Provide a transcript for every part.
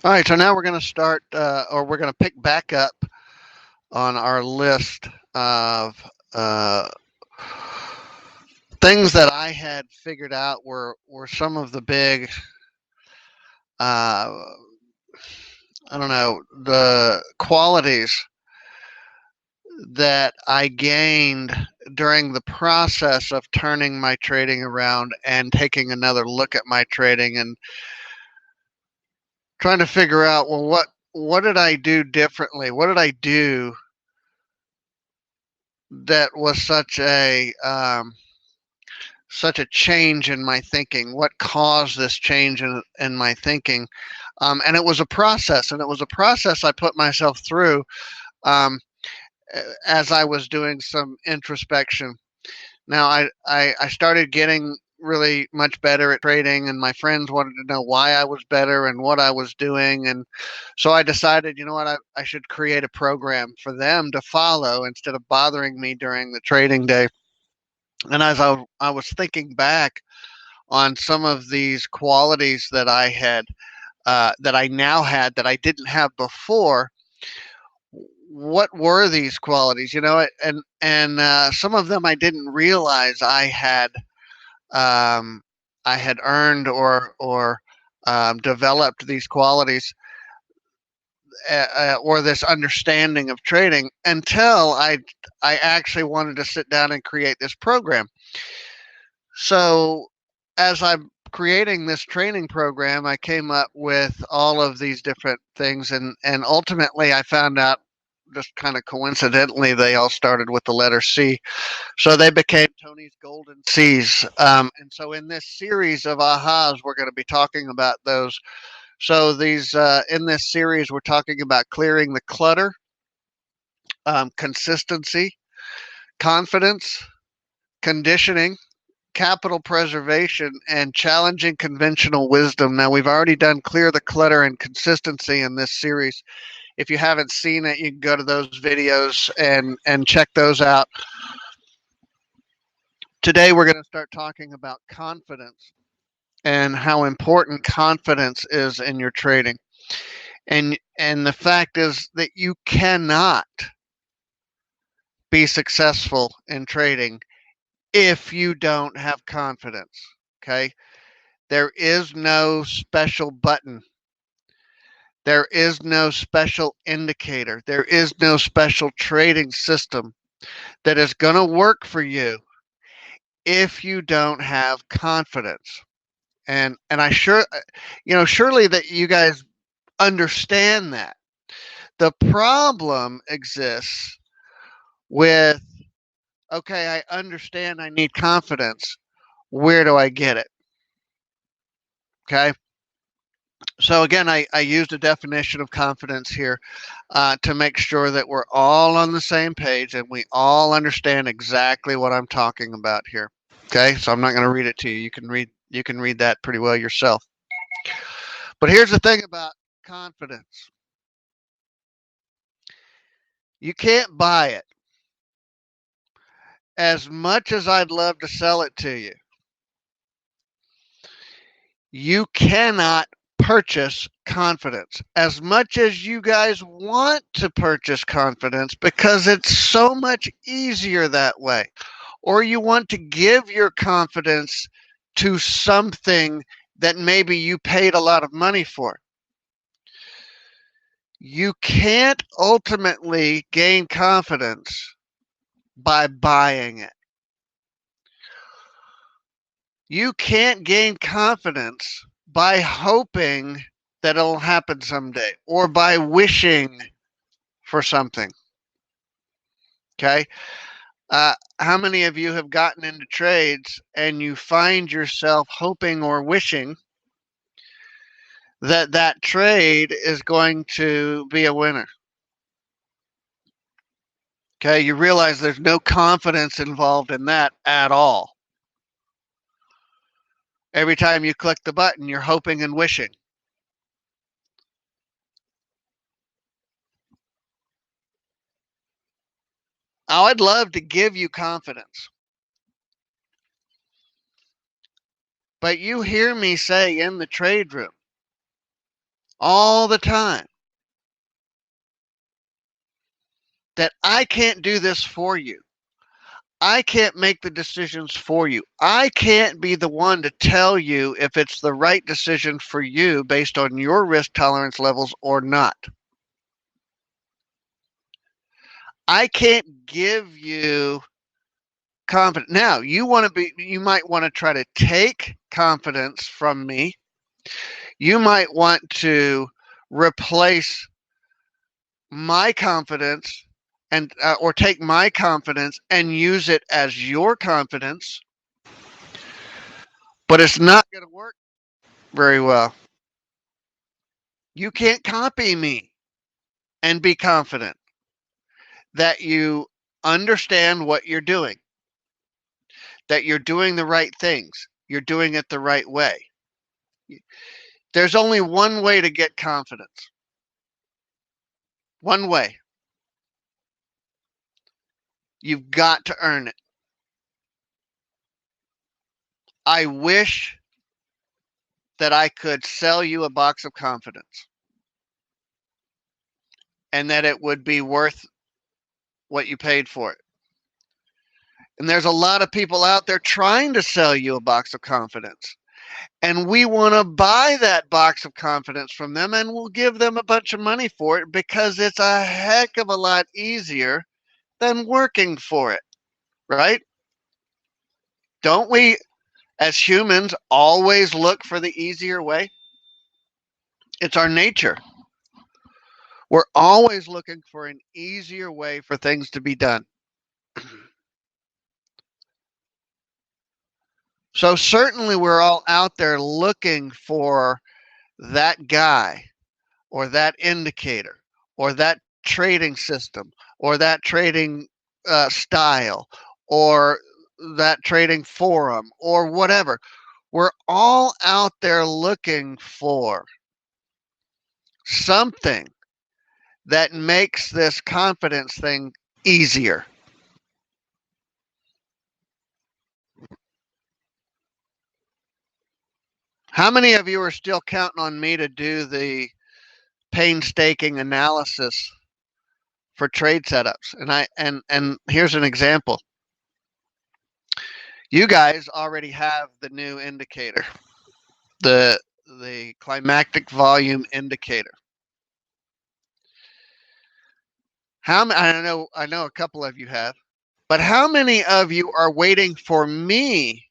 All right, so now we're going to start, or we're going to pick back up on our list of uh, things that I had figured out were some of the big, uh, I don't know, the qualities that I gained during the process of turning my trading around and taking another look at my trading and trying to figure out, well, what did I do differently? What did I do that was such a change in my thinking? What caused this change in my thinking? And it was a process, and it was a process I put myself through um, as I was doing some introspection. Now, I started getting really much better at trading, and my friends wanted to know why I was better and what I was doing. And so I decided, you know what, I should create a program for them to follow instead of bothering me during the trading day. And as I was thinking back on some of these qualities that I had, that I now had that I didn't have before, what were these qualities? You know, and some of them I didn't realize um, I had earned or developed these qualities, or this understanding of trading until I actually wanted to sit down and create this program. So as I'm creating this training program, I came up with all of these different things, and ultimately I found out, just kind of coincidentally, they all started with the letter C. So they became Tony's Golden C's. And so in this series of ahas, we're going to be talking about those. So these in this series, we're talking about clearing the clutter, consistency, confidence, conditioning, capital preservation, and challenging conventional wisdom. Now, we've already done clear the clutter and consistency in this series. If you haven't seen it, you can go to those videos and check those out. Today, we're going to start talking about confidence and how important confidence is in your trading. And the fact is that you cannot be successful in trading if you don't have confidence. Okay? There is no special button. There is no special indicator. There is no special trading system that is going to work for you if you don't have confidence. And I sure, surely that you guys understand that. The problem exists with, okay, I understand I need confidence. Where do I get it? Okay. So again, I used a definition of confidence here to make sure that we're all on the same page and we all understand exactly what I'm talking about here. Okay, so I'm not going to read it to you. You can read that pretty well yourself. But here's the thing about confidence: you can't buy it. As much as I'd love to sell it to you, you cannot purchase confidence as much as you guys want to purchase confidence, because it's so much easier that way. Or you want to give your confidence to something that maybe you paid a lot of money for. You can't ultimately gain confidence by buying it. You can't gain confidence by hoping that it'll happen someday or by wishing for something. Okay. How many of you have gotten into trades and you find yourself hoping or wishing that that trade is going to be a winner? Okay. You realize there's no confidence involved in that at all. Every time you click the button, you're hoping and wishing. Oh, I'd love to give you confidence. But you hear me say in the trade room, all the time that I can't do this for you. I can't make the decisions for you. I can't be the one to tell you if it's the right decision for you based on your risk tolerance levels or not. I can't give you confidence. Now, you might want to try to take confidence from me. You might want to replace my confidence and or take my confidence and use it as your confidence, but it's not going to work very well. You can't copy me and be confident that you understand what you're doing, that you're doing the right things, you're doing it the right way. There's only one way to get confidence. One way. You've got to earn it. I wish that I could sell you a box of confidence and that it would be worth what you paid for it. And there's a lot of people out there trying to sell you a box of confidence. And we want to buy that box of confidence from them, and we'll give them a bunch of money for it because it's a heck of a lot easier than working for it, right? Don't we, as humans, always look for the easier way? It's our nature. We're always looking for an easier way for things to be done. So certainly we're all out there looking for that guy or that indicator or that trading system or that trading style or that trading forum or whatever. We're all out there looking for something that makes this confidence thing easier. How many of you are still counting on me to do the painstaking analysis for trade setups? And here's an example. You guys already have the new indicator, the climactic volume indicator. I know a couple of you have, but how many of you are waiting for me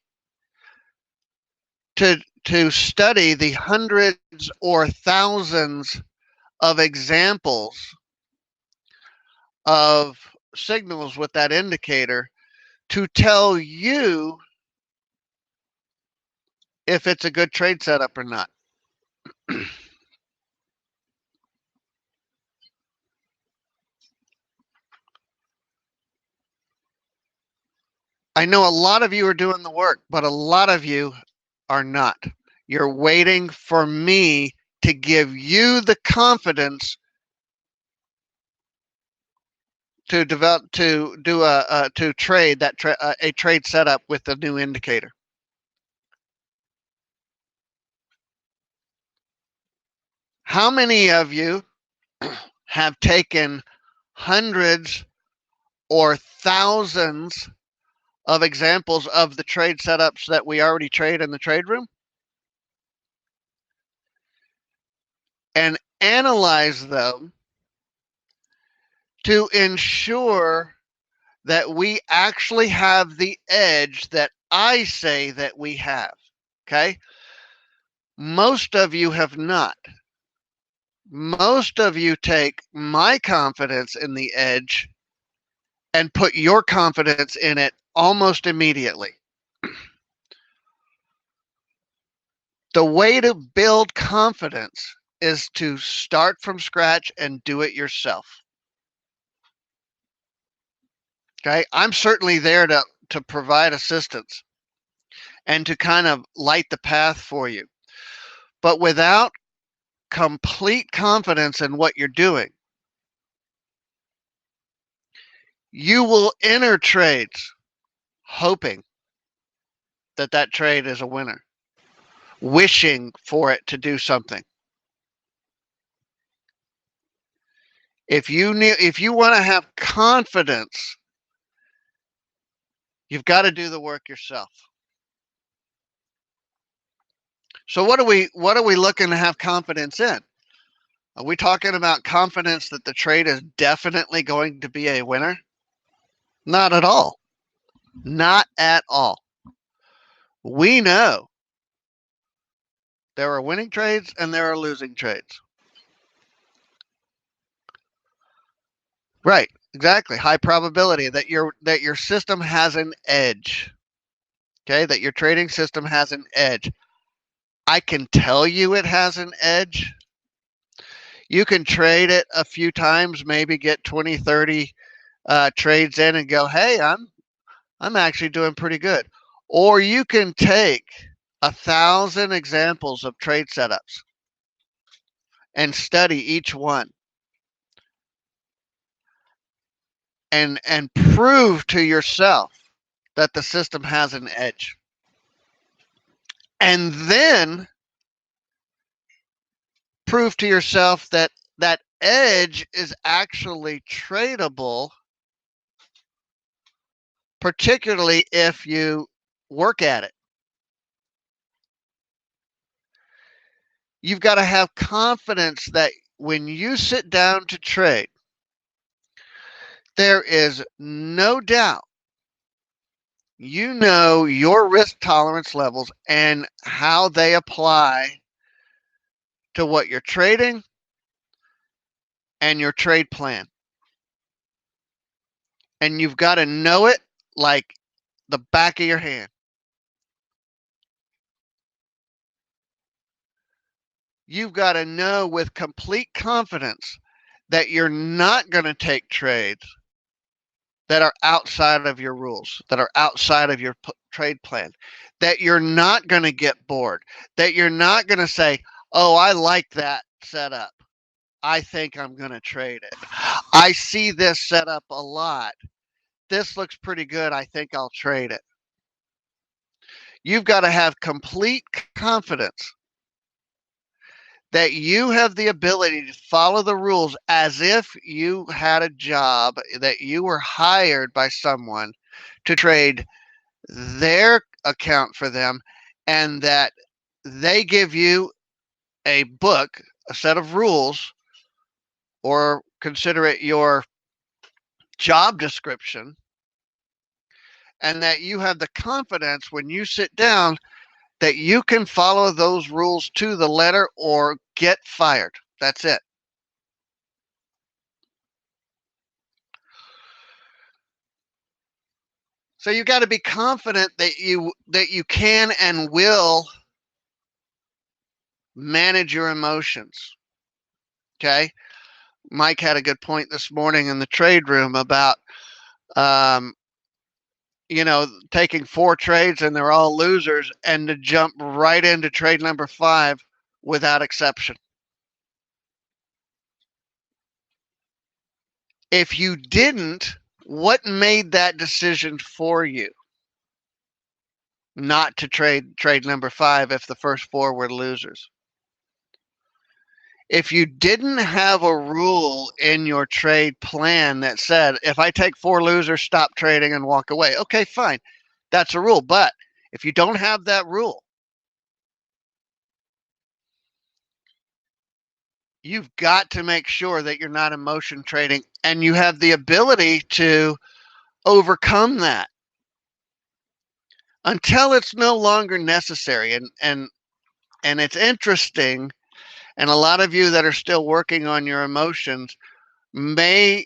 to study the hundreds or thousands of examples of signals with that indicator to tell you if it's a good trade setup or not? I know a lot of you are doing the work, but a lot of you are not. You're waiting for me to give you the confidence to develop to do to trade that a trade setup with the new indicator. How many of you have taken hundreds or thousands of examples of the trade setups that we already trade in the trade room and analyze them to ensure that we actually have the edge that I say that we have? Okay. Most of you have not. Most of you take my confidence in the edge and put your confidence in it almost immediately. The way to build confidence is to start from scratch and do it yourself. Okay, I'm certainly there to provide assistance and to kind of light the path for you. But without complete confidence in what you're doing, you will enter trades hoping that that trade is a winner, wishing for it to do something. If you want to have confidence, you've got to do the work yourself. So what are we looking to have confidence in? Are we talking about confidence that the trade is definitely going to be a winner? Not at all. Not at all. We know there are winning trades and there are losing trades. Right, exactly. High probability that your system has an edge. Okay, that your trading system has an edge. I can tell you it has an edge. You can trade it a few times, maybe get 20, 30 trades in and go, hey, I'm actually doing pretty good. Or you can take 1,000 examples of trade setups and study each one and prove to yourself that the system has an edge. And then prove to yourself that that edge is actually tradable, particularly if you work at it. You've got to have confidence that when you sit down to trade, there is no doubt you know your risk tolerance levels and how they apply to what you're trading and your trade plan. And you've got to know it like the back of your hand. You've got to know with complete confidence that you're not going to take trades that are outside of your rules, that are outside of your trade plan, that you're not going to get bored, that you're not going to say, oh, I like that setup. I think I'm going to trade it. I see this setup a lot. This looks pretty good. I think I'll trade it. You've got to have complete confidence that you have the ability to follow the rules as if you had a job, that you were hired by someone to trade their account for them, and that they give you a book, a set of rules, or consider it your job description, and that you have the confidence when you sit down that you can follow those rules to the letter or get fired. That's it. So you got to be confident that you can and will manage your emotions. Okay? Mike had a good point this morning in the trade room about um, taking 4 trades and they're all losers and to jump right into trade number 5 without exception. If you didn't, what made that decision for you not to trade number 5 if the first 4 were losers? If you didn't have a rule in your trade plan that said, if I take 4 losers, stop trading and walk away, okay, fine. That's a rule. But if you don't have that rule, you've got to make sure that you're not emotion trading and you have the ability to overcome that until it's no longer necessary. And it's interesting, and a lot of you that are still working on your emotions may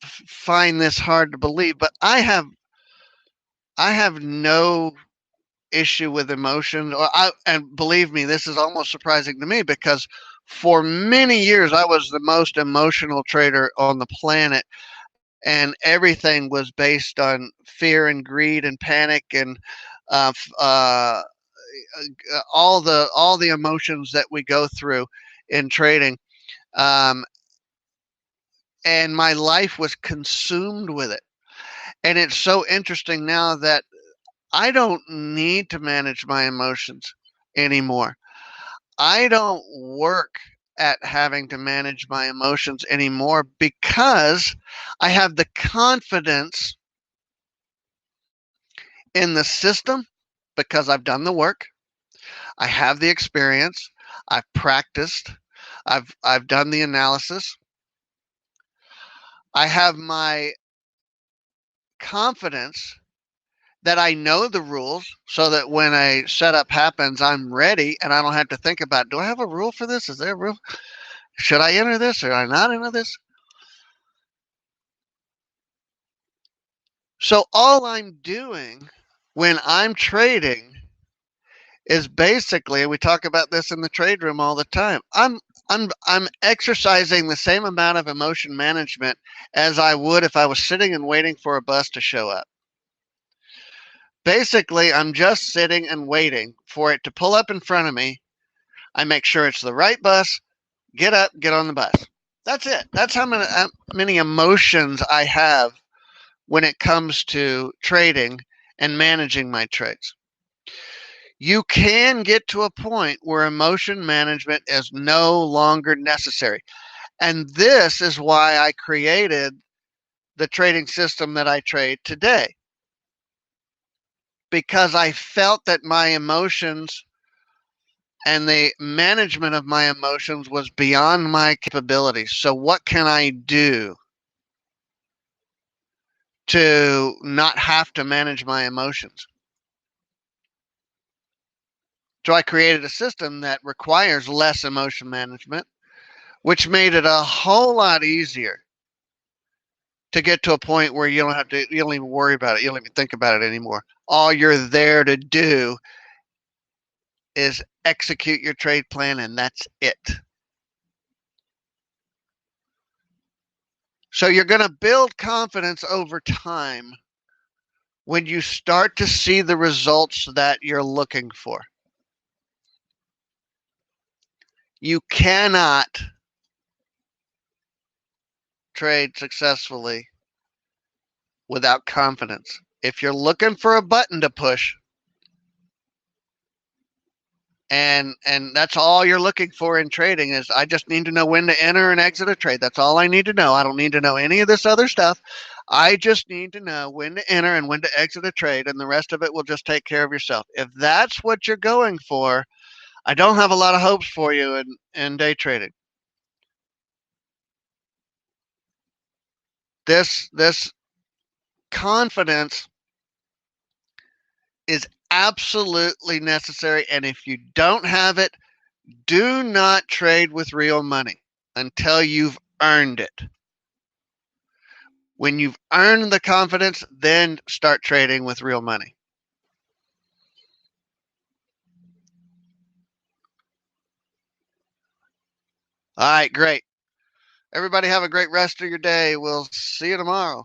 find this hard to believe, but I have no issue with emotions, and believe me, this is almost surprising to me because for many years I was the most emotional trader on the planet, and everything was based on fear and greed and panic and uh, all the emotions that we go through in trading, um, and my life was consumed with it. And it's so interesting now that I don't need to manage my emotions anymore. I don't work at having to manage my emotions anymore because I have the confidence in the system because I've done the work. I have the experience. I've practiced. I've done the analysis. I have my confidence that I know the rules so that when a setup happens, I'm ready and I don't have to think about, do I have a rule for this? Is there a rule? Should I enter this or should I not enter this? So all I'm doing when I'm trading is basically, we talk about this in the trade room all the time. I'm exercising the same amount of emotion management as I would if I was sitting and waiting for a bus to show up. Basically, I'm just sitting and waiting for it to pull up in front of me. I make sure it's the right bus, get up, get on the bus. That's it. That's how many emotions I have when it comes to trading and managing my trades. You can get to a point where emotion management is no longer necessary. And this is why I created the trading system that I trade today. Because I felt that my emotions and the management of my emotions was beyond my capabilities. So, what can I do to not have to manage my emotions? So, I created a system that requires less emotion management, which made it a whole lot easier to get to a point where you don't even worry about it. You don't even think about it anymore. All you're there to do is execute your trade plan, and that's it. So you're going to build confidence over time when you start to see the results that you're looking for. You cannot trade successfully without confidence. If you're looking for a button to push, and that's all you're looking for in trading is, I just need to know when to enter and exit a trade. That's all I need to know. I don't need to know any of this other stuff. I just need to know when to enter and when to exit a trade, and the rest of it will just take care of yourself. If that's what you're going for, I don't have a lot of hopes for you in day trading. This confidence is absolutely necessary, and if you don't have it, do not trade with real money until you've earned it. When you've earned the confidence, then start trading with real money. All right, great. Everybody have a great rest of your day. We'll see you tomorrow.